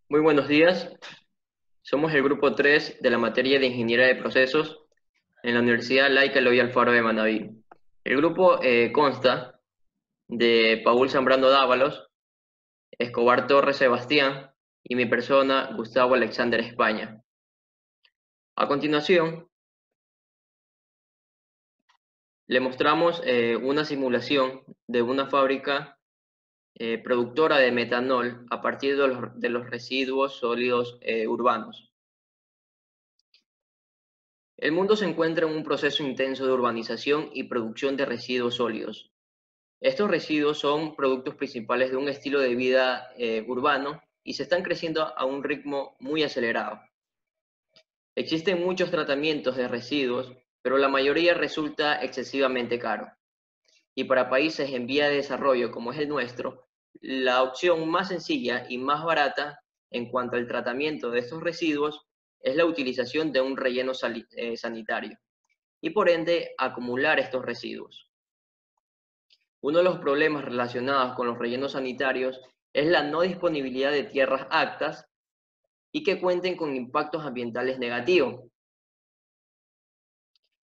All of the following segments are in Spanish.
Muy buenos días. Somos el grupo 3 de la materia de Ingeniería de Procesos en la Universidad Laica Eloy Alfaro de Manabí. El grupo consta de Paul Zambrano Dávalos, Escobar Torres Sebastián y mi persona, Gustavo Alexander España. A continuación, le mostramos una simulación de una fábrica productora de metanol a partir de los residuos sólidos urbanos. El mundo se encuentra en un proceso intenso de urbanización y producción de residuos sólidos. Estos residuos son productos principales de un estilo de vida urbano y se están creciendo a un ritmo muy acelerado. Existen muchos tratamientos de residuos, pero la mayoría resulta excesivamente caro. Y para países en vía de desarrollo como es el nuestro, la opción más sencilla y más barata en cuanto al tratamiento de estos residuos es la utilización de un relleno sanitario y por ende acumular estos residuos. Uno de los problemas relacionados con los rellenos sanitarios es la no disponibilidad de tierras aptas y que cuenten con impactos ambientales negativos.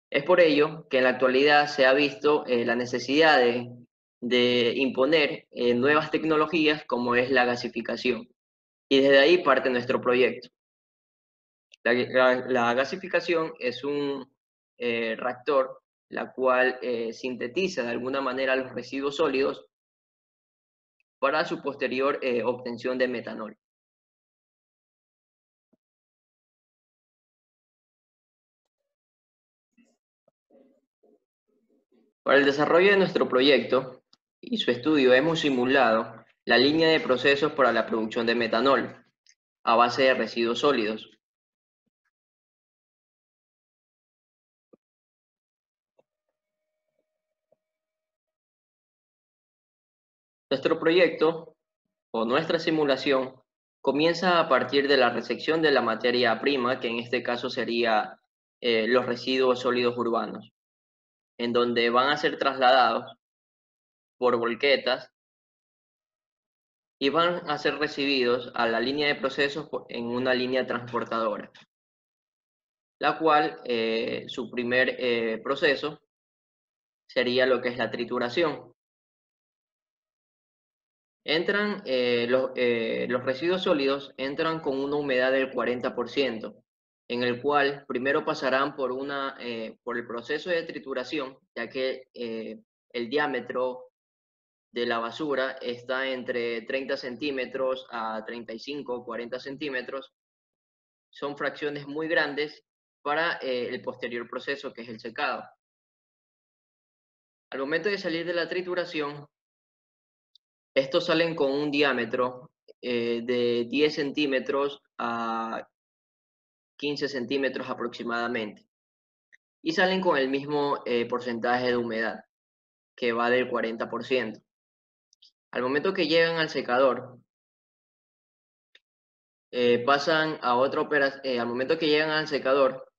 Es por ello que en la actualidad se ha visto la necesidad de imponer nuevas tecnologías como es la gasificación. Y desde ahí parte nuestro proyecto. La gasificación es un reactor la cual sintetiza de alguna manera los residuos sólidos para su posterior obtención de metanol. Para el desarrollo de nuestro proyecto y su estudio hemos simulado la línea de procesos para la producción de metanol a base de residuos sólidos. Nuestro proyecto o nuestra simulación comienza a partir de la resección de la materia prima, que en este caso sería los residuos sólidos urbanos, en donde van a ser trasladados por volquetas y van a ser recibidos a la línea de procesos en una línea transportadora, la cual su primer proceso sería lo que es la trituración. Los residuos sólidos entran con una humedad del 40%, en el cual primero pasarán por el proceso de trituración, ya que el diámetro de la basura está entre 30 centímetros a 35 o 40 centímetros. Son fracciones muy grandes para el posterior proceso, que es el secado. Al momento de salir de la trituración, estos salen con un diámetro de 10 centímetros a 15 centímetros aproximadamente y salen con el mismo porcentaje de humedad, que va del 40%. Al momento que llegan al secador, al momento que llegan al secador,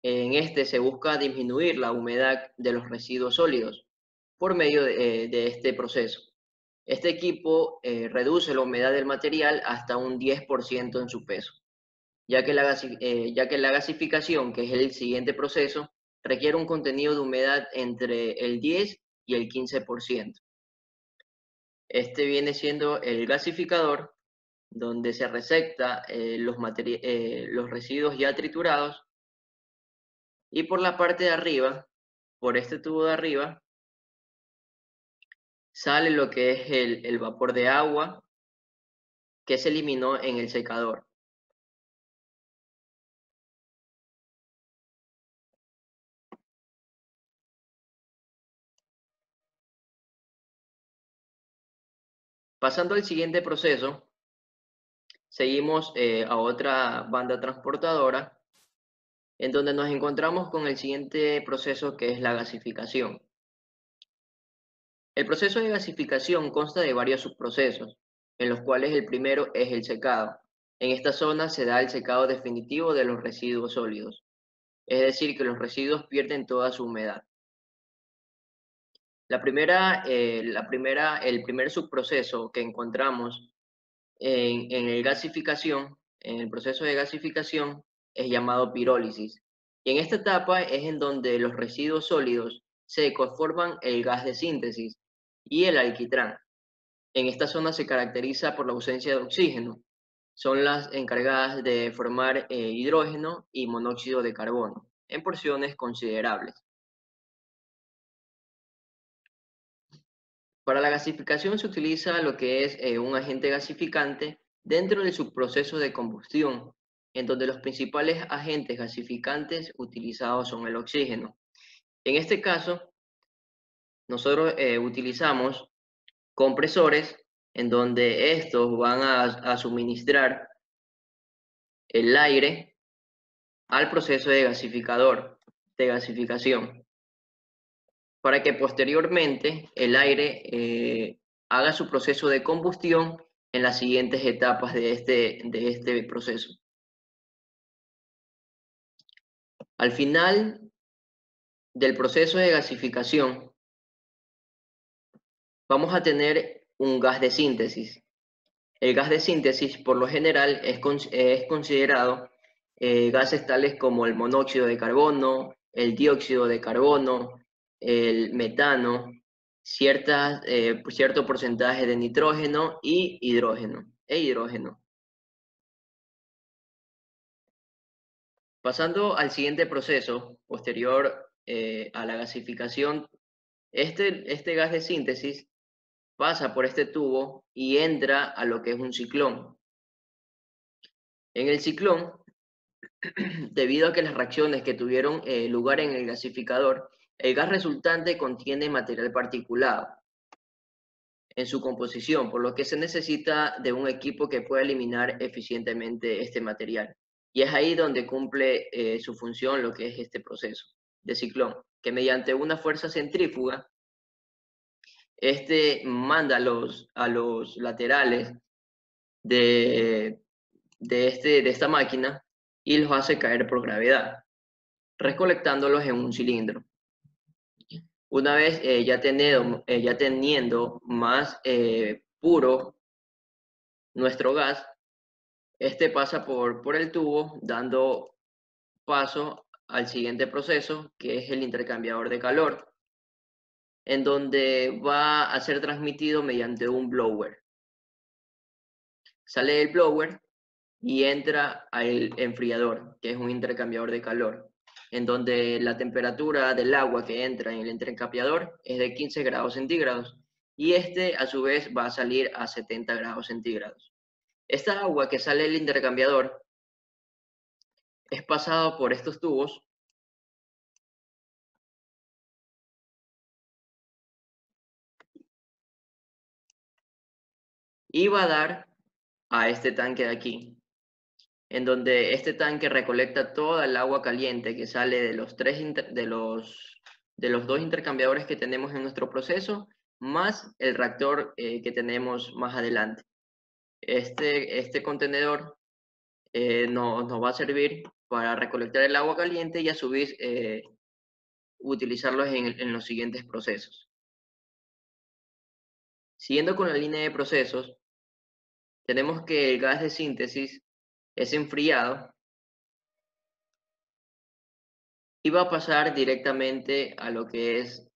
en este se busca disminuir la humedad de los residuos sólidos por medio de este proceso. Este equipo reduce la humedad del material hasta un 10% en su peso, ya que la gasificación, que es el siguiente proceso, requiere un contenido de humedad entre el 10 y el 15%. Este viene siendo el gasificador, donde se resecta los residuos ya triturados, y por la parte de arriba, por este tubo de arriba, sale lo que es el vapor de agua que se eliminó en el secador. Pasando al siguiente proceso, seguimos a otra banda transportadora, en donde nos encontramos con el siguiente proceso, que es la gasificación. El proceso de gasificación consta de varios subprocesos, en los cuales el primero es el secado. En esta zona se da el secado definitivo de los residuos sólidos, es decir, que los residuos pierden toda su humedad. El primer subproceso que encontramos en el proceso de gasificación, es llamado pirólisis. Y en esta etapa es en donde los residuos sólidos secos forman el gas de síntesis y el alquitrán. En esta zona se caracteriza por la ausencia de oxígeno. Son las encargadas de formar hidrógeno y monóxido de carbono en porciones considerables. Para la gasificación se utiliza lo que es un agente gasificante dentro del subproceso de combustión, en donde los principales agentes gasificantes utilizados son el oxígeno. En este caso, nosotros utilizamos compresores en donde estos van a suministrar el aire al proceso de gasificación, para que posteriormente el aire haga su proceso de combustión en las siguientes etapas de este proceso. Al final del proceso de gasificación, vamos a tener un gas de síntesis. El gas de síntesis, por lo general, es considerado gases tales como el monóxido de carbono, el dióxido de carbono, el metano, cierto porcentaje de nitrógeno y hidrógeno. Pasando al siguiente proceso, posterior a la gasificación, este gas de síntesis pasa por este tubo y entra a lo que es un ciclón. En el ciclón, debido a que las reacciones que tuvieron lugar en el gasificador, el gas resultante contiene material particulado en su composición, por lo que se necesita de un equipo que pueda eliminar eficientemente este material. Y es ahí donde cumple su función lo que es este proceso de ciclón, que mediante una fuerza centrífuga, este manda a los laterales de, de esta máquina y los hace caer por gravedad, recolectándolos en un cilindro. Una vez ya teniendo más puro nuestro gas, este pasa por el tubo, dando paso al siguiente proceso, que es el intercambiador de calor, en donde va a ser transmitido mediante un blower. Sale del blower y entra al enfriador, que es un intercambiador de calor, en donde la temperatura del agua que entra en el intercambiador es de 15 grados centígrados y este a su vez va a salir a 70 grados centígrados. Esta agua que sale del intercambiador es pasado por estos tubos y va a dar a este tanque de aquí, en donde este tanque recolecta toda el agua caliente que sale de de los dos intercambiadores que tenemos en nuestro proceso, más el reactor que tenemos más adelante. Este contenedor nos va a servir para recolectar el agua caliente y a su vez utilizarlos en los siguientes procesos. Siguiendo con la línea de procesos, tenemos que el gas de síntesis es enfriado y va a pasar directamente a lo que es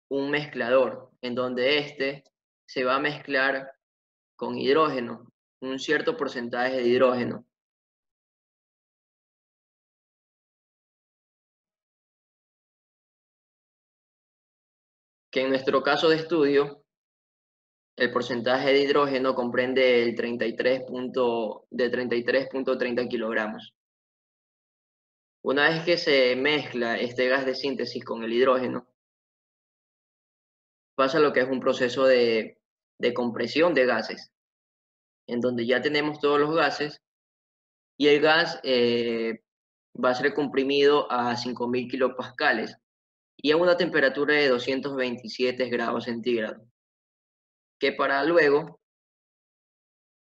un mezclador, en donde este se va a mezclar con hidrógeno, un cierto porcentaje de hidrógeno. Que en nuestro caso de estudio, el porcentaje de hidrógeno comprende el 33.30 kilogramos. Una vez que se mezcla este gas de síntesis con el hidrógeno, pasa lo que es un proceso de compresión de gases, en donde ya tenemos todos los gases y el gas va a ser comprimido a 5.000 kilopascales y a una temperatura de 227 grados centígrados, que para luego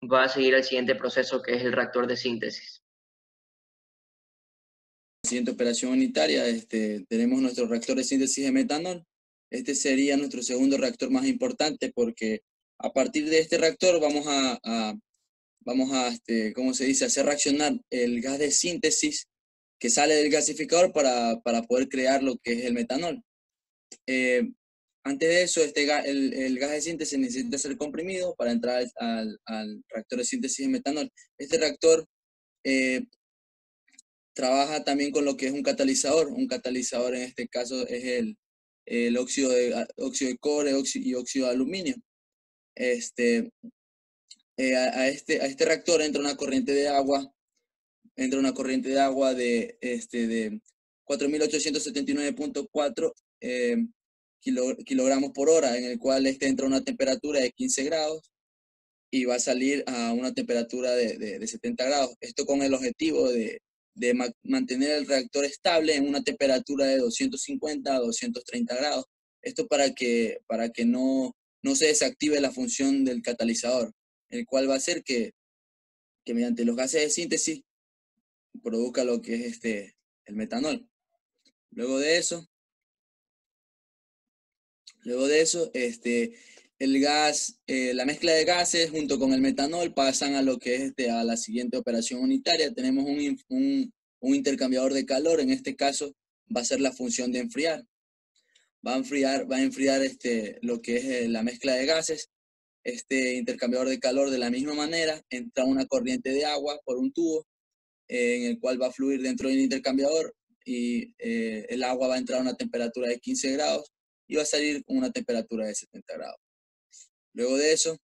va a seguir el siguiente proceso que es el reactor de síntesis. Siguiente operación unitaria, tenemos nuestro reactor de síntesis de metanol. Este sería nuestro segundo reactor más importante porque A partir de este reactor vamos a ¿cómo se dice?, hacer reaccionar el gas de síntesis que sale del gasificador para poder crear lo que es el metanol. Antes de eso, el gas de síntesis necesita ser comprimido para entrar al reactor de síntesis de metanol. Este reactor trabaja también con lo que es un catalizador. Un catalizador en este caso es el óxido de cobre y óxido de aluminio. A este reactor entra una corriente de agua de 4.879.4 kilogramos por hora, en el cual entra a una temperatura de 15 grados y va a salir a una temperatura de 70 grados. Esto con el objetivo de mantener el reactor estable en una temperatura de 250 a 230 grados. Esto para que no se desactive la función del catalizador, el cual va a hacer que mediante los gases de síntesis produzca lo que es el metanol. Luego de eso, el gas, la mezcla de gases junto con el metanol pasan a lo que es a la siguiente operación unitaria. Tenemos un intercambiador de calor. En este caso va a ser la función de enfriar. Va a enfriar lo que es la mezcla de gases. Este intercambiador de calor, de la misma manera, entra una corriente de agua por un tubo en el cual va a fluir dentro del intercambiador, y el agua va a entrar a una temperatura de 15 grados y va a salir con una temperatura de 70 grados. Luego de eso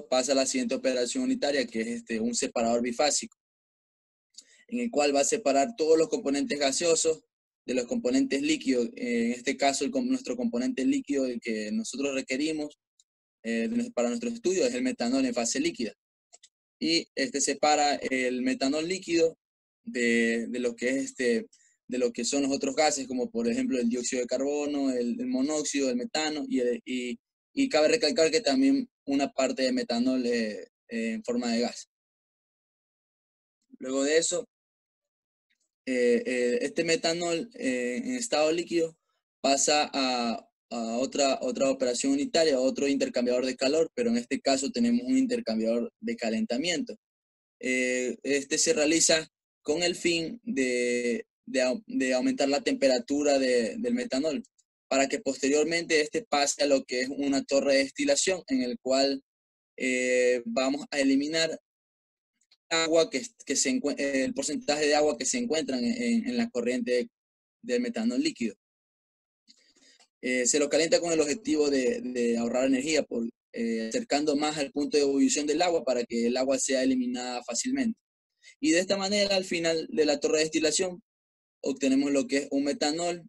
pasa a la siguiente operación unitaria, que es un separador bifásico, en el cual va a separar todos los componentes gaseosos de los componentes líquidos. En este caso, nuestro componente líquido, el que nosotros requerimos para nuestro estudio, es el metanol en fase líquida. Y separa el metanol líquido de lo que es de lo que son los otros gases, como por ejemplo el dióxido de carbono, el monóxido, el metano, y cabe recalcar que también una parte de metanol en forma de gas. Luego de eso, este metanol en estado líquido pasa a otra operación unitaria, otro intercambiador de calor, pero en este caso tenemos un intercambiador de calentamiento. Este se realiza con el fin de aumentar la temperatura del metanol, para que posteriormente pase a lo que es una torre de destilación, en el cual vamos a eliminar agua el porcentaje de agua que se encuentra en la corriente del metanol líquido. Se lo calienta con el objetivo de ahorrar energía, acercando más al punto de ebullición del agua para que el agua sea eliminada fácilmente. Y de esta manera, al final de la torre de destilación, obtenemos lo que es un metanol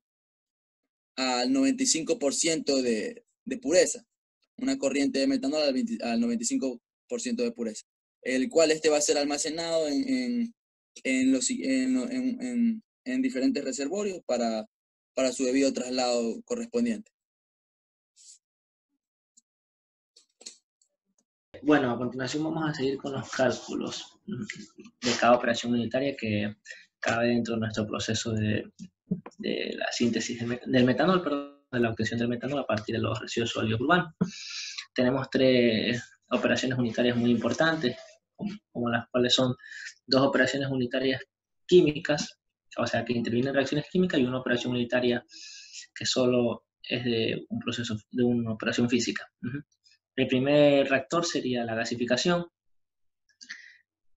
al 95% de pureza. Una corriente de metanol al 95% de pureza. El cual va a ser almacenado en diferentes reservorios para su debido traslado correspondiente. Bueno, a continuación vamos a seguir con los cálculos de cada operación unitaria que cabe dentro de nuestro proceso de la síntesis del metanol, de la obtención del metanol a partir de los residuos sólidos urbanos. Tenemos 3 operaciones unitarias muy importantes, como las cuales son 2 operaciones unitarias químicas, o sea, que intervienen reacciones químicas, y una operación unitaria que solo es de un proceso, de una operación física. El primer reactor sería la gasificación.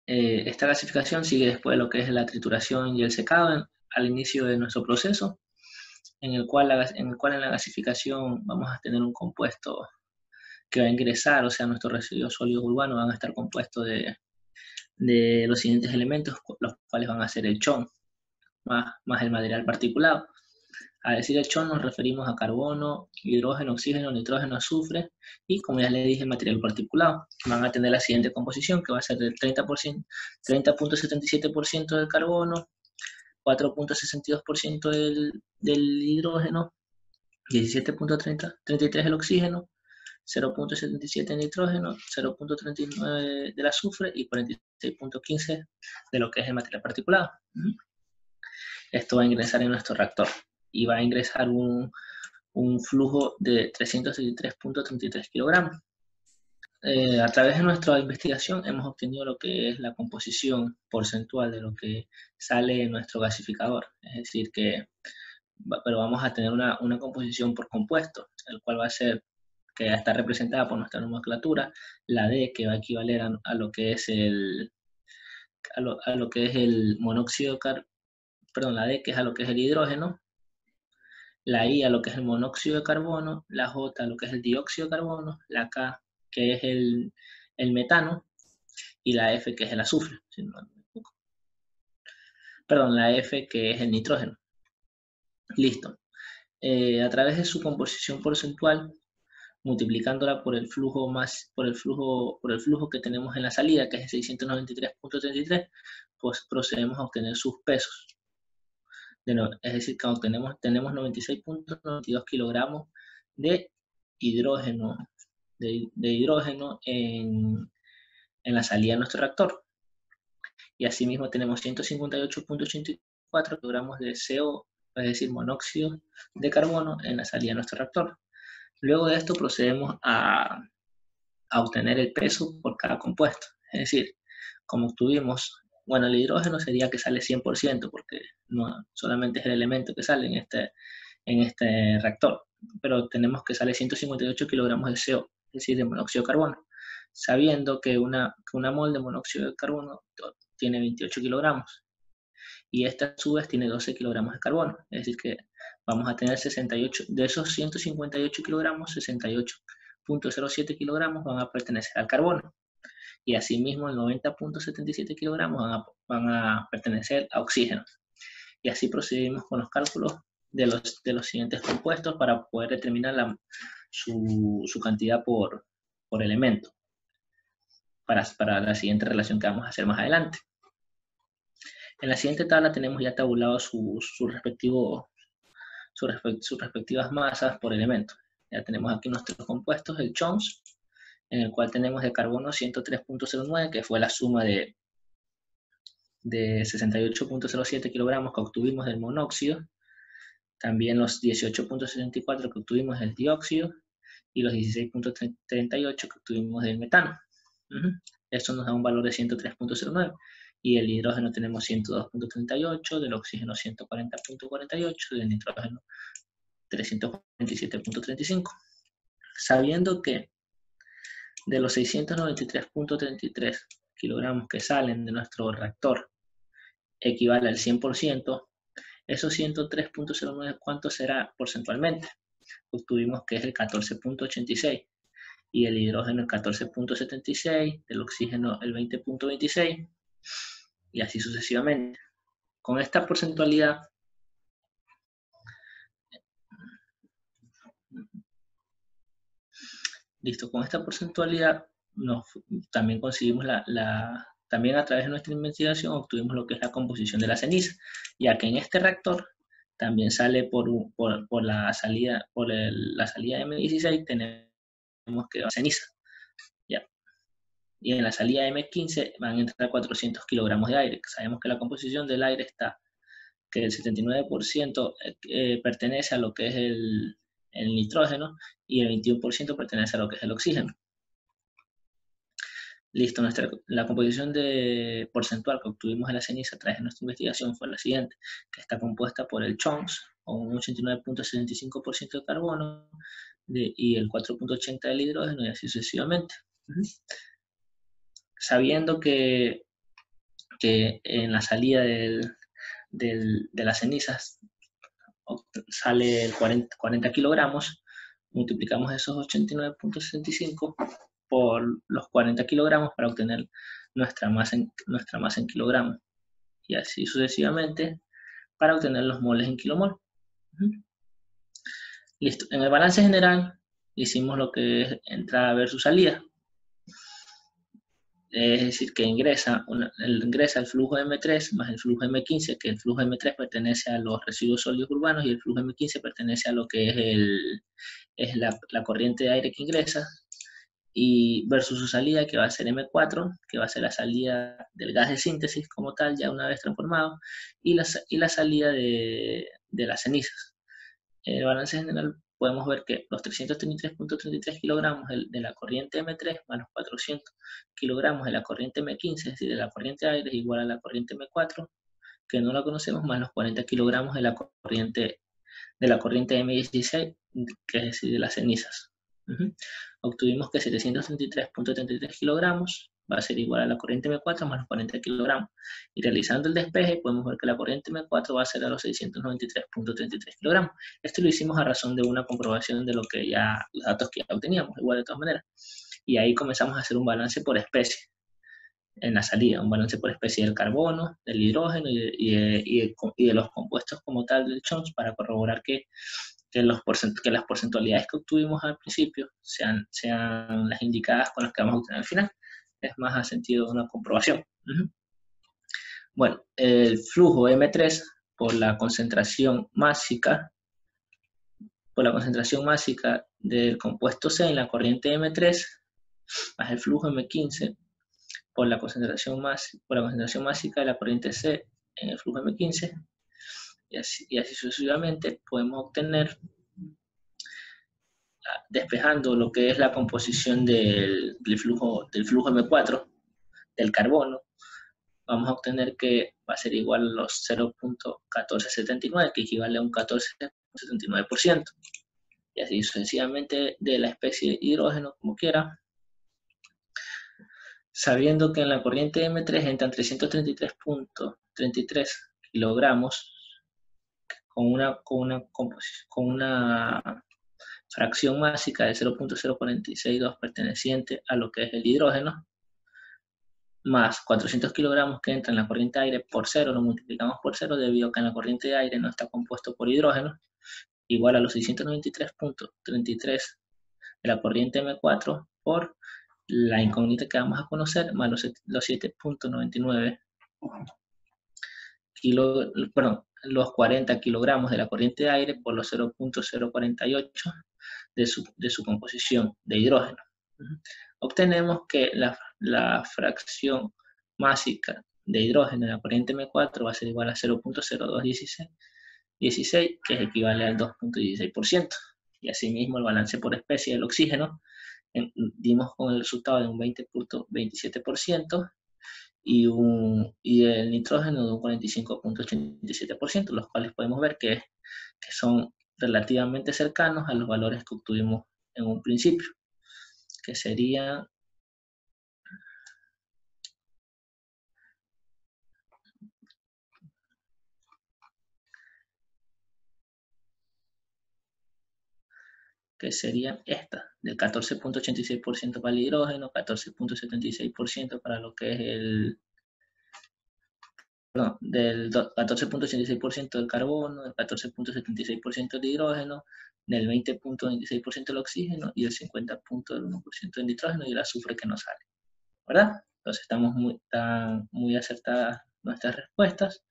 Esta gasificación sigue después de lo que es la trituración y el secado al inicio de nuestro proceso, en el cual en la gasificación vamos a tener un compuesto que va a ingresar, o sea, nuestros residuos sólidos urbanos van a estar compuestos de los siguientes elementos, los cuales van a ser el chon, más el material particulado. Al decir el chon nos referimos a carbono, hidrógeno, oxígeno, nitrógeno, azufre, y como ya le dije, el material particulado. Van a tener la siguiente composición, que va a ser del 30.77% del carbono, 4.62% del hidrógeno, 17.33 el oxígeno, 0.77 el nitrógeno, 0.39 del azufre y 46.15 de lo que es el material particulado. Esto va a ingresar en nuestro reactor y va a ingresar un un flujo de 333.33 kilogramos. A través de nuestra investigación hemos obtenido lo que es la composición porcentual de lo que sale en nuestro gasificador. Es decir, pero vamos a tener una composición por compuesto, el cual va a ser, que está representada por nuestra nomenclatura, la D, que va a equivaler a lo que es el monóxido, la D, que es a lo que es el hidrógeno, la I a lo que es el monóxido de carbono, la J a lo que es el dióxido de carbono, la K que es el metano, y la F que es el azufre. La F que es el nitrógeno. Listo. A través de su composición porcentual, multiplicándola por el flujo que tenemos en la salida, que es 693.33, pues procedemos a obtener sus pesos. Es decir, que tenemos 96.92 kilogramos de hidrógeno, en la salida de nuestro reactor. Y asimismo tenemos 158.84 kilogramos de CO, es decir, monóxido de carbono en la salida de nuestro reactor. Luego de esto procedemos a obtener el peso por cada compuesto. Es decir, como obtuvimos, bueno, el hidrógeno sería que sale 100%, porque no solamente es el elemento que sale en este reactor, pero tenemos que sale 158 kilogramos de CO, es decir, de monóxido de carbono, sabiendo que una mol de monóxido de carbono tiene 28 kilogramos, y esta a su vez tiene 12 kilogramos de carbono, es decir que vamos a tener 68, de esos 158 kilogramos, 68.07 kilogramos van a pertenecer al carbono, y asimismo el 90.77 kilogramos van a pertenecer a oxígeno. Y así procedimos con los cálculos de los siguientes compuestos para poder determinar su cantidad por elemento, para la siguiente relación que vamos a hacer más adelante. En la siguiente tabla tenemos ya tabulado sus respectivas masas por elemento. Ya tenemos aquí nuestros compuestos, el CHOMS, en el cual tenemos de carbono 103.09, que fue la suma de 68.07 kilogramos que obtuvimos del monóxido, también los 18.64 que obtuvimos del dióxido y los 16.38 que obtuvimos del metano. Esto nos da un valor de 103.09, y el hidrógeno tenemos 102.38, del oxígeno 140.48, del nitrógeno 347.35. Sabiendo que de los 693.33 kilogramos que salen de nuestro reactor equivale al 100%, esos 103.09, ¿cuánto será porcentualmente? Obtuvimos que es el 14.86, y el hidrógeno el 14.76, el oxígeno el 20.26, y así sucesivamente. Con esta porcentualidad, también conseguimos también a través de nuestra investigación obtuvimos lo que es la composición de la ceniza, ya que en este reactor también sale por la salida M16, tenemos que ceniza, ¿ya? Y en la salida M15 van a entrar 400 kilogramos de aire. Sabemos que la composición del aire está, que el 79% pertenece a lo que es el nitrógeno, y el 21% pertenece a lo que es el oxígeno. Listo, la composición porcentual que obtuvimos en la ceniza a través de nuestra investigación fue la siguiente, que está compuesta por el CHOMS, o un 89.75% de carbono, y el 4.80% del hidrógeno, y así sucesivamente. Sabiendo que en la salida de las cenizas sale el 40 kilogramos, multiplicamos esos 89.65 por los 40 kilogramos para obtener nuestra masa en kilogramos, y así sucesivamente para obtener los moles en kilomol. Listo. En el balance general hicimos lo que es entrada versus salida. Es decir, que ingresa el flujo M3 más el flujo M15, que el flujo M3 pertenece a los residuos sólidos urbanos y el flujo M15 pertenece a lo que es la corriente de aire que ingresa, y versus su salida, que va a ser M4, que va a ser la salida del gas de síntesis como tal, ya una vez transformado, y la salida de las cenizas. El balance general podemos ver que los 333.33 kilogramos de la corriente M3 más los 400 kilogramos de la corriente M15, es decir, de la corriente aire, es igual a la corriente M4, que no la conocemos, más los 40 kilogramos de la corriente M16, que es decir, de las cenizas. Obtuvimos que 733.33 kilogramos va a ser igual a la corriente M4 más los 40 kilogramos. Y realizando el despeje, podemos ver que la corriente M4 va a ser a los 693.33 kilogramos. Esto lo hicimos a razón de una comprobación de los datos que ya obteníamos, igual de todas maneras. Y ahí comenzamos a hacer un balance por especie en la salida, un balance por especie del carbono, del hidrógeno y de los compuestos como tal del CHONS para corroborar que las porcentualidades que obtuvimos al principio sean las indicadas con las que vamos a obtener al final. Es más a sentido de una comprobación. Bueno, el flujo M3 por la concentración másica del compuesto C en la corriente M3 más el flujo M15 por la concentración másica de la corriente C en el flujo M15 y así sucesivamente podemos obtener, despejando lo que es la composición del flujo M4 del carbono, vamos a obtener que va a ser igual a los 0.1479, que equivale a un 14.79%. Y así sucesivamente de la especie de hidrógeno, como quiera. Sabiendo que en la corriente M3 entran 333.33 kilogramos con una fracción másica de 0.0462 perteneciente a lo que es el hidrógeno, más 400 kilogramos que entra en la corriente de aire por 0, lo multiplicamos por 0 debido a que en la corriente de aire no está compuesto por hidrógeno, igual a los 693.33 de la corriente M4 por la incógnita que vamos a conocer, más los 7.99 los 40 kilogramos de la corriente de aire por los 0.048 de su composición de hidrógeno. Obtenemos que la fracción másica de hidrógeno en la corriente M4 va a ser igual a 0.0216, que es equivale al 2.16%. Y asimismo el balance por especie del oxígeno, dimos con el resultado de un 20.27% y el nitrógeno de un 45.87%, los cuales podemos ver que son relativamente cercanos a los valores que obtuvimos en un principio, que sería esta, del 14.86% para el hidrógeno, 14.76% para lo que es del 14.86% del carbono, del 14.76% de hidrógeno, del 20.26% del oxígeno y el 50.1% del nitrógeno y el azufre que nos sale, ¿verdad? Entonces están muy acertadas nuestras respuestas.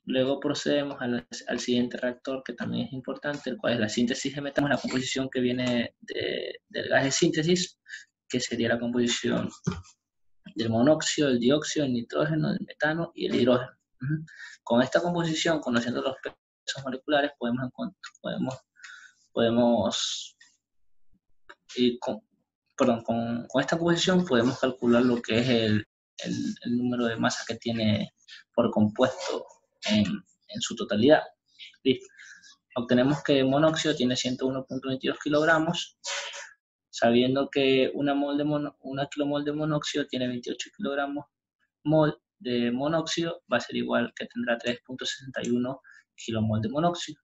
Luego procedemos al siguiente reactor, que también es importante, el cual es la síntesis de metano, la composición que viene del gas de síntesis, que sería la composición del monóxido, el dióxido, el nitrógeno, el metano y el hidrógeno. Con esta composición, conociendo los pesos moleculares, con esta composición podemos calcular lo que es el número de masa que tiene por compuesto en su totalidad. ¿Listo? Obtenemos que el monóxido tiene 101.22 kilogramos, sabiendo que una kilomol de monóxido tiene 28 kilogramos mol de monóxido, va a ser igual que tendrá 3.61 kilomol de monóxido.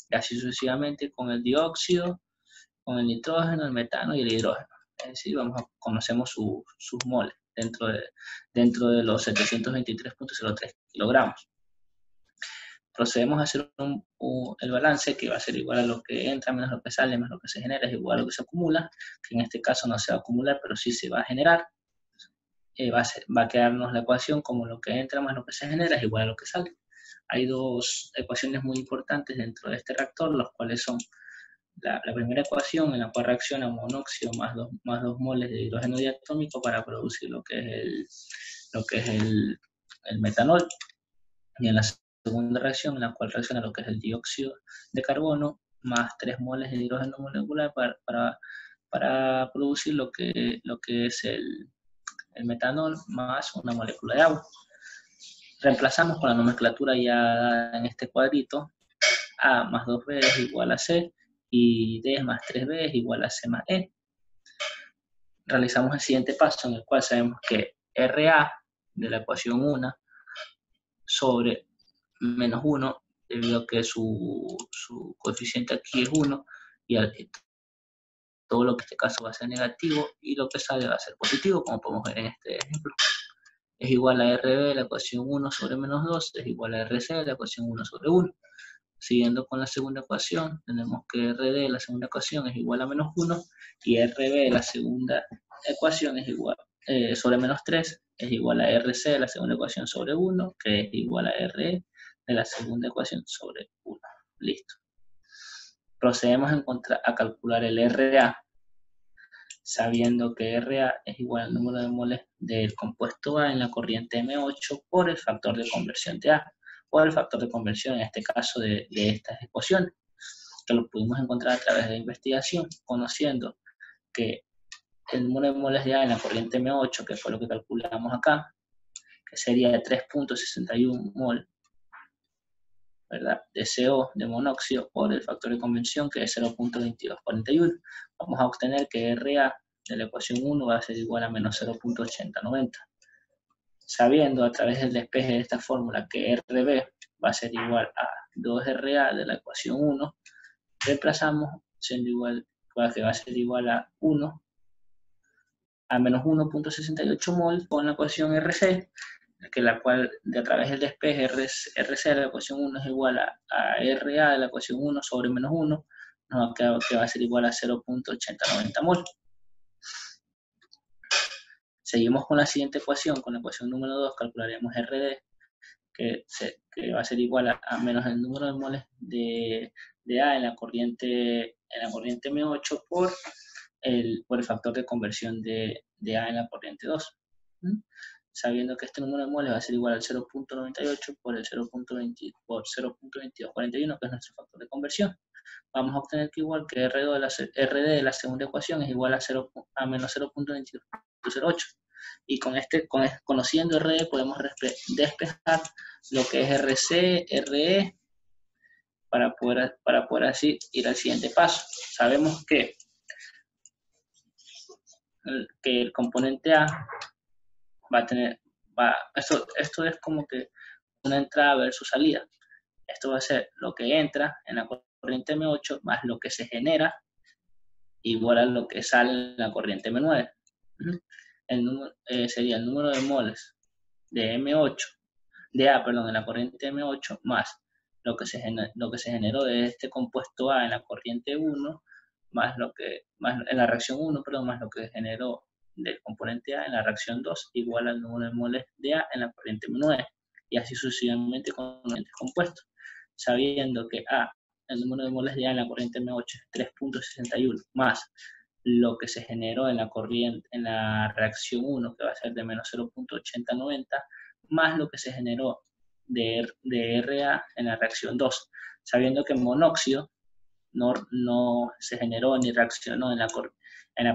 Y así sucesivamente con el dióxido, con el nitrógeno, el metano y el hidrógeno. Es decir, conocemos sus moles dentro de los 723.03 kilogramos. Procedemos a hacer el balance, que va a ser igual a lo que entra menos lo que sale más lo que se genera, es igual a lo que se acumula, que en este caso no se va a acumular, pero sí se va a generar. Va a quedarnos la ecuación como lo que entra más lo que se genera es igual a lo que sale. Hay dos ecuaciones muy importantes dentro de este reactor, los cuales son la primera ecuación en la cual reacciona monóxido más 2 moles de hidrógeno diatómico para producir lo que es el metanol, y en la segunda reacción en la cual reacciona lo que es el dióxido de carbono más 3 moles de hidrógeno molecular para producir lo que es el metanol más una molécula de agua. Reemplazamos con la nomenclatura ya dada en este cuadrito. A más 2B es igual a C y D más 3B es igual a C más E. Realizamos el siguiente paso en el cual sabemos que RA de la ecuación 1 sobre menos 1, debido a que su coeficiente aquí es 1 y todo lo que en este caso va a ser negativo y lo que sale va a ser positivo, como podemos ver en este ejemplo. Es igual a RB de la ecuación 1 sobre menos 2, es igual a RC de la ecuación 1 sobre 1. Siguiendo con la segunda ecuación, tenemos que RD de la segunda ecuación es igual a menos 1 y RB de la segunda ecuación es igual sobre menos 3 es igual a RC de la segunda ecuación sobre 1, que es igual a RE de la segunda ecuación sobre 1. Listo. Procedemos a calcular el RA, sabiendo que RA es igual al número de moles del compuesto A en la corriente M8 por el factor de conversión de A, o el factor de conversión en este caso de estas ecuaciones, que lo pudimos encontrar a través de la investigación, conociendo que el número de moles de A en la corriente M8, que fue lo que calculamos acá, que sería 3.61 mol, ¿verdad?, de CO, de monóxido, por el factor de conversión, que es 0.2241. Vamos a obtener que RA de la ecuación 1 va a ser igual a menos 0.8090. Sabiendo a través del despeje de esta fórmula que RB va a ser igual a 2RA de la ecuación 1, reemplazamos siendo igual, que va a ser igual a 1 a menos 1.68 mol con la ecuación RC, que la cual a través del despeje RC de la ecuación 1 es igual a RA de la ecuación 1 sobre menos 1, nos va a quedar que va a ser igual a 0.8090 mol. Seguimos con la siguiente ecuación, con la ecuación número 2 calcularemos RD, que va a ser igual a menos el número de moles de A en la corriente M8 por el factor de conversión de A en la corriente 2. Sabiendo que este número de moles va a ser igual al 0.98 por el 0.2241, que es nuestro factor de conversión. Vamos a obtener que igual que RD de la segunda ecuación es igual a menos 0.2208. Y conociendo RD podemos despejar lo que es RC, RE, para poder así ir al siguiente paso. Sabemos que el componente A va a tener, esto es como que una entrada versus salida. Esto va a ser lo que entra en la corriente M8 más lo que se genera igual a lo que sale en la corriente M9. Sería el número de moles de M8, de A, perdón, en la corriente M8 más lo que se generó de este compuesto A en la corriente 1 más en la reacción 1, perdón, más lo que generó del componente A en la reacción 2 igual al número de moles de A en la corriente M9, y así sucesivamente con los compuestos, sabiendo que el número de moles de A en la corriente M8 es 3.61 más lo que se generó en la reacción 1, que va a ser de menos 0.8090, más lo que se generó de RA en la reacción 2, sabiendo que monóxido no se generó ni reaccionó en la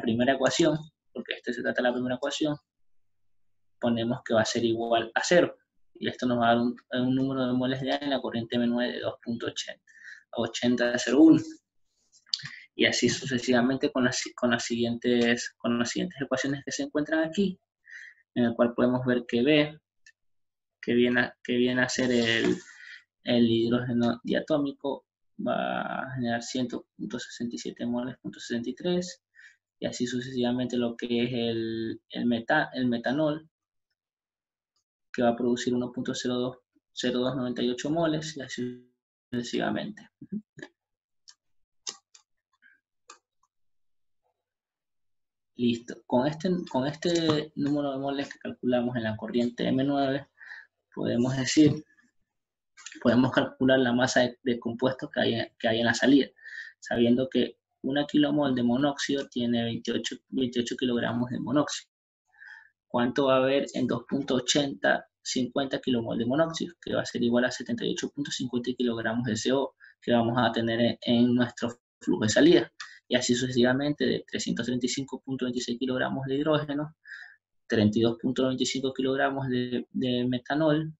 primera ecuación, porque se trata de la primera ecuación, ponemos que va a ser igual a 0, y esto nos va a dar un número de moles de A en la corriente M9 de 2.8001. Y así sucesivamente con las siguientes ecuaciones que se encuentran aquí, en el cual podemos ver que B, que viene a ser el hidrógeno diatómico, va a generar 100.67 moles, 0.63, y así sucesivamente lo que es el metanol, que va a producir 1.0298 moles, y así sucesivamente. Listo. Con este número de moles que calculamos en la corriente M9, podemos calcular la masa de compuestos que hay en la salida, sabiendo que 1 kilomol de monóxido tiene 28 kilogramos de monóxido. ¿Cuánto va a haber en 2.8050 kilomol de monóxido? Que va a ser igual a 78.50 kilogramos de CO, que vamos a tener en nuestro flujo de salida. Y así sucesivamente de 335.26 kilogramos de hidrógeno, 32.95 kilogramos de metanol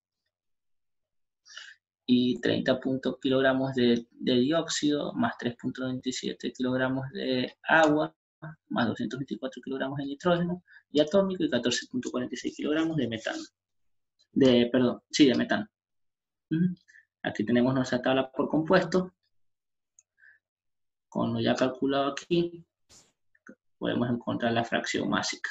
y 30 kilogramos de dióxido, más 3.97 kilogramos de agua, más 224 kilogramos de nitrógeno y atómico y 14.46 kilogramos de metano. De metano. Aquí tenemos nuestra tabla por compuesto. Con lo ya calculado aquí, podemos encontrar la fracción másica.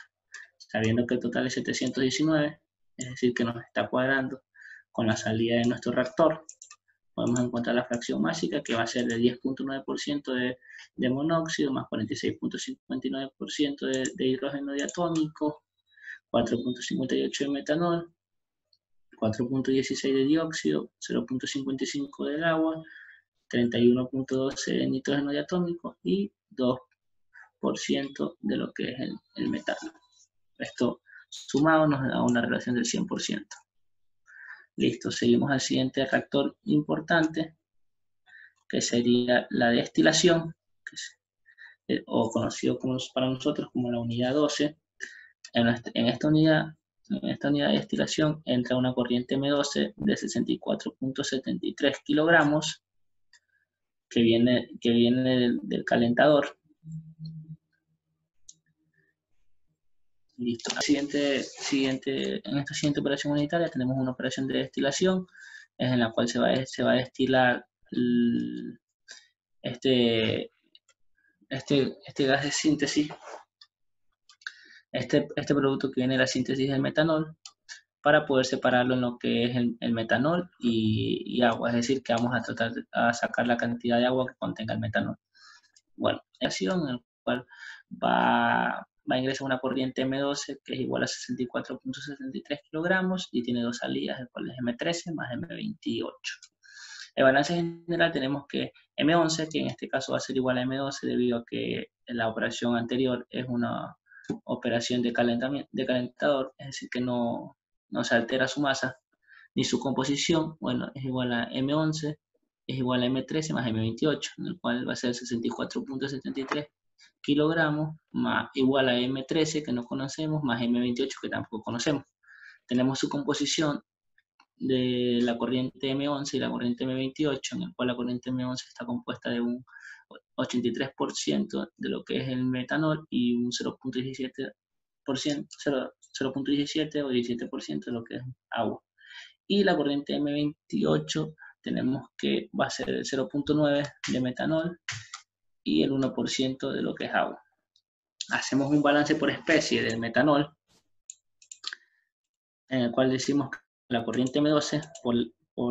Sabiendo que el total es 719, es decir, que nos está cuadrando con la salida de nuestro reactor, podemos encontrar la fracción másica, que va a ser de 10.9% de monóxido, más 46.59% de hidrógeno diatómico, 4.58 de metanol, 4.16 de dióxido, 0.55 del agua, 31.12 de nitrógeno diatómico y 2% de lo que es el metano. Esto sumado nos da una relación del 100%. Listo, seguimos al siguiente reactor importante, que sería la destilación, o conocido para nosotros como la unidad 12. En esta unidad de destilación entra una corriente M12 de 64.73 kilogramos que viene del calentador. Listo. En esta siguiente operación unitaria tenemos una operación de destilación en la cual se va a destilar este gas de síntesis, este producto que viene de la síntesis del metanol, para poder separarlo en lo que es el metanol y agua, es decir, que vamos a tratar de sacar la cantidad de agua que contenga el metanol. Bueno, en el cual va a ingresar una corriente M12 que es igual a 64.73 kilogramos y tiene dos salidas, el cual es M13 más M28. El balance general tenemos que M11, que en este caso va a ser igual a M12 debido a que la operación anterior es una operación de calentador, es decir, que no se altera su masa ni su composición. Bueno, es igual a M11, es igual a M13 más M28, en el cual va a ser 64.73 kilogramos, más igual a M13 que no conocemos, más M28 que tampoco conocemos. Tenemos su composición de la corriente M11 y la corriente M28, en el cual la corriente M11 está compuesta de un 83% de lo que es el metanol y un 0.17% o 17% de lo que es agua. Y la corriente M28 tenemos que va a ser el 0.9 de metanol y el 1% de lo que es agua. Hacemos un balance por especie del metanol, en el cual decimos que la corriente M12 por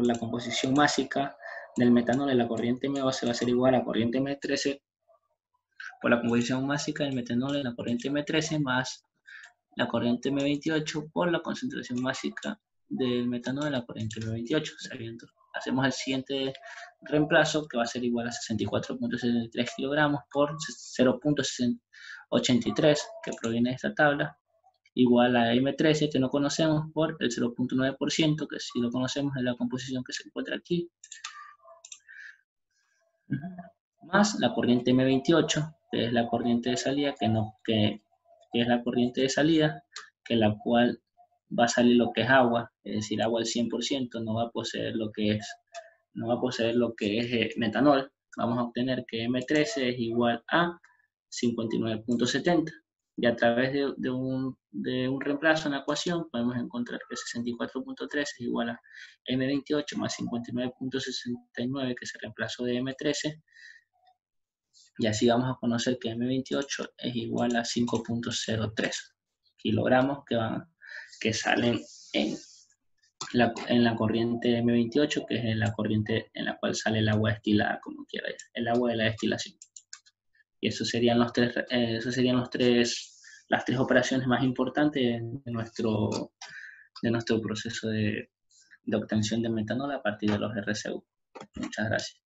la composición másica del metanol en la corriente M12 va a ser igual a la corriente M13 por la composición másica del metanol en la corriente M13 más la corriente M28 por la concentración másica del metanol en la corriente M28. Sabiendo, hacemos el siguiente reemplazo, que va a ser igual a 64.73 kilogramos por 0.83 que proviene de esta tabla, igual a M13 que no conocemos por el 0.9%, que si lo conocemos es la composición que se encuentra aquí, más la corriente M28, que es la corriente de salida, que es la corriente de salida, que la cual va a salir lo que es agua, es decir, agua al 100%, no va a poseer lo que es metanol. Vamos a obtener que M13 es igual a 59.70. Y a través de un reemplazo en la ecuación podemos encontrar que 64.13 es igual a M28 más 59.69, que es el reemplazo de M13. Y así vamos a conocer que M28 es igual a 5.03 kilogramos que salen en la corriente M28, que es la corriente en la cual sale el agua destilada, como quiera, el agua de la destilación. Y eso serían las tres operaciones más importantes de nuestro proceso de obtención de metanol a partir de los RCU. Muchas gracias.